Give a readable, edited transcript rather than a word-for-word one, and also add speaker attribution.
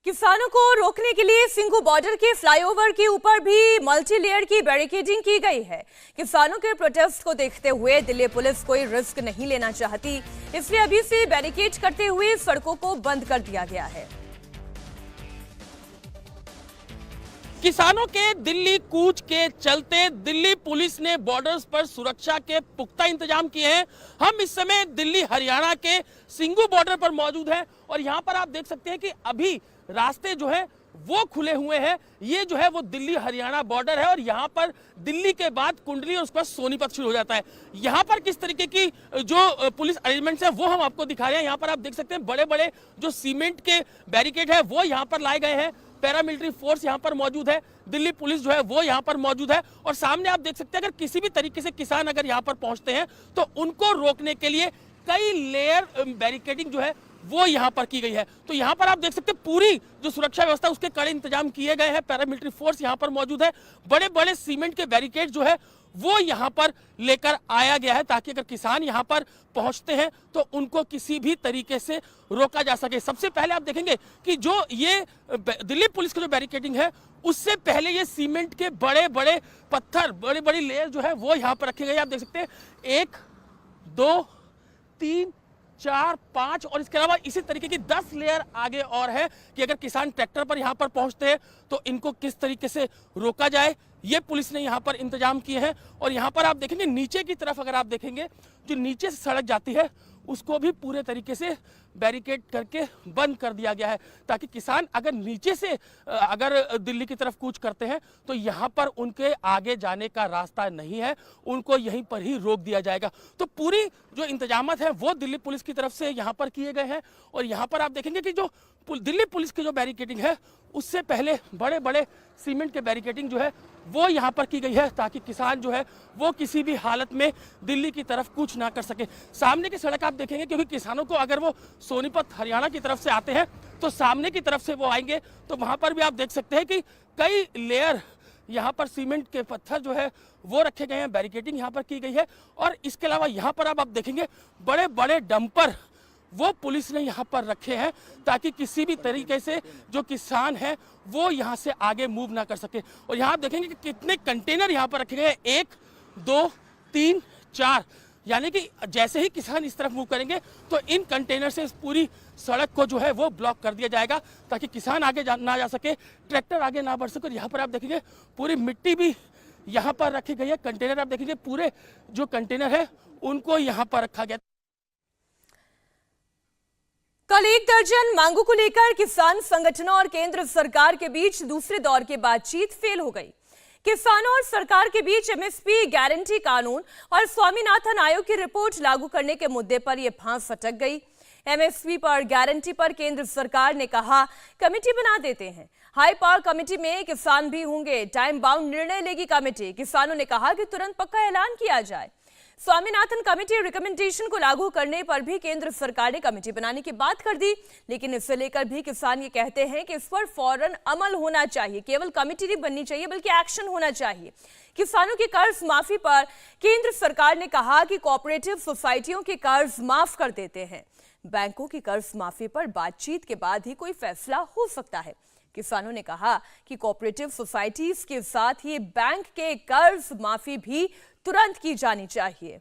Speaker 1: किसानों को रोकने के लिए सिंघू बॉर्डर के फ्लाईओवर के ऊपर भी मल्टी लेयर की बैरिकेडिंग की गई है। किसानों के प्रोटेस्ट को देखते हुए दिल्ली पुलिस कोई रिस्क नहीं लेना चाहती, इसलिए अभी से बैरिकेड करते हुए सड़कों को बंद कर दिया गया है।
Speaker 2: किसानों के दिल्ली कूच के चलते दिल्ली पुलिस ने बॉर्डर्स पर सुरक्षा के पुख्ता इंतजाम किए हैं। हम इस समय दिल्ली हरियाणा के सिंघू बॉर्डर पर मौजूद हैं और यहाँ पर आप देख सकते हैं कि अभी रास्ते जो है वो खुले हुए हैं। ये जो है वो दिल्ली हरियाणा बॉर्डर है और यहाँ पर दिल्ली के बाद कुंडली और उसके बाद सोनीपत शुरू हो जाता है। यहाँ पर किस तरीके की जो पुलिस अरेंजमेंट्स है वो हम आपको दिखा रहे हैं। यहाँ पर आप देख सकते हैं बड़े बड़े जो सीमेंट के बैरिकेड है वो यहाँ पर लाए गए हैं। पैरामिलिट्री फोर्स यहाँ पर मौजूद है, दिल्ली पुलिस जो है वो यहाँ पर मौजूद है और सामने आप देख सकते हैं अगर किसी भी तरीके से किसान अगर यहाँ पर पहुंचते हैं तो उनको रोकने के लिए कई लेयर बैरिकेडिंग जो है वो यहाँ पर की गई है। तो यहाँ पर आप देख सकते हैं पूरी जो सुरक्षा व्यवस्था उसके कड़े इंतजाम किए गए हैं। पैरामिलिट्री फोर्स यहाँ पर मौजूद है, बड़े बड़े सीमेंट के बैरिकेड जो है वो यहाँ पर लेकर आया गया है ताकि अगर किसान यहाँ पर पहुंचते हैं तो उनको किसी भी तरीके से रोका जा सके। सबसे पहले आप देखेंगे कि जो ये दिल्ली पुलिस की जो बैरिकेडिंग है उससे पहले ये सीमेंट के बड़े बड़े पत्थर, बड़ी बड़ी लेयर जो है वो यहाँ पर रखे गए। आप देख सकते हैं 1 2 3 4 5 और इसके अलावा इसी तरीके की 10 लेयर आगे और है कि अगर किसान ट्रैक्टर पर यहाँ पर पहुंचते हैं तो इनको किस तरीके से रोका जाए, ये पुलिस ने यहाँ पर इंतजाम किए हैं। और यहाँ पर आप देखेंगे नीचे की तरफ अगर आप देखेंगे जो नीचे से सड़क जाती है उसको भी पूरे तरीके से बैरिकेड करके बंद कर दिया गया है ताकि किसान अगर नीचे से अगर दिल्ली की तरफ कूच करते हैं तो यहाँ पर उनके आगे जाने का रास्ता नहीं है, उनको यहीं पर ही रोक दिया जाएगा। तो पूरी जो इंतजामात है वो दिल्ली पुलिस की तरफ से यहाँ पर किए गए हैं। और यहाँ पर आप देखेंगे कि जो दिल्ली पुलिस की जो बैरिकेडिंग है उससे पहले बड़े बड़े सीमेंट के बैरिकेडिंग जो है वो यहाँ पर की गई है ताकि किसान जो है वो किसी भी हालत में दिल्ली की तरफ कूच ना कर सके। सामने की सड़क आप देखेंगे क्योंकि किसानों को अगर वो सोनीपत हरियाणा की तरफ से आते हैं तो सामने की तरफ से वो आएंगे तो वहाँ पर भी आप देख सकते हैं कि कई लेयर यहाँ पर सीमेंट के पत्थर जो है वो रखे गए हैं, बैरिकेडिंग यहाँ पर की गई है। और इसके अलावा यहाँ पर आप देखेंगे बड़े बड़े डंपर वो पुलिस ने यहाँ पर रखे हैं ताकि किसी भी तरीके से जो किसान है वो यहाँ से आगे मूव ना कर सके। और यहाँ आप देखेंगे कि कितने कंटेनर यहाँ पर रखे गए हैं, 1 2 3 4, यानी कि जैसे ही किसान इस तरफ मूव करेंगे तो इन कंटेनर से इस पूरी सड़क को जो है वो ब्लॉक कर दिया जाएगा ताकि किसान आगे ना जा सके, ट्रैक्टर आगे ना बढ़ सके। यहाँ पर आप देखेंगे पूरी मिट्टी भी यहाँ पर रखी गई है, कंटेनर आप देखेंगे पूरे जो कंटेनर है उनको यहाँ पर रखा गया।
Speaker 1: कल 1 दर्जन मांगों को लेकर किसान संगठनों और केंद्र सरकार के बीच दूसरे दौर की बातचीत फेल हो गई। किसानों और सरकार के बीच एमएसपी गारंटी कानून और स्वामीनाथन आयोग की रिपोर्ट लागू करने के मुद्दे पर यह फांस अटक गई। एमएसपी पर गारंटी पर केंद्र सरकार ने कहा कमेटी बना देते हैं, हाई पावर कमेटी में किसान भी होंगे, टाइम बाउंड निर्णय लेगी कमेटी। किसानों ने कहा कि तुरंत पक्का ऐलान किया जाए। स्वामीनाथन कमेटी रिकमेंडेशन को लागू करने पर भी केंद्र सरकार ने कमेटी बनाने की बात कर दी, लेकिन इससे लेकर भी किसान ये कहते हैं कि इस पर फौरन अमल होना चाहिए, केवल कमेटी नहीं बननी चाहिए बल्कि एक्शन होना चाहिए। किसानों की कर्ज माफी पर केंद्र सरकार ने कहा कि कोऑपरेटिव सोसाइटियों के कर्ज माफ कर देते हैं, बैंकों की कर्ज माफी पर बातचीत के बाद ही कोई फैसला हो सकता है। किसानों ने कहा कि कोऑपरेटिव सोसाइटीज के साथ ही बैंक के कर्ज माफी भी तुरंत की जानी चाहिए।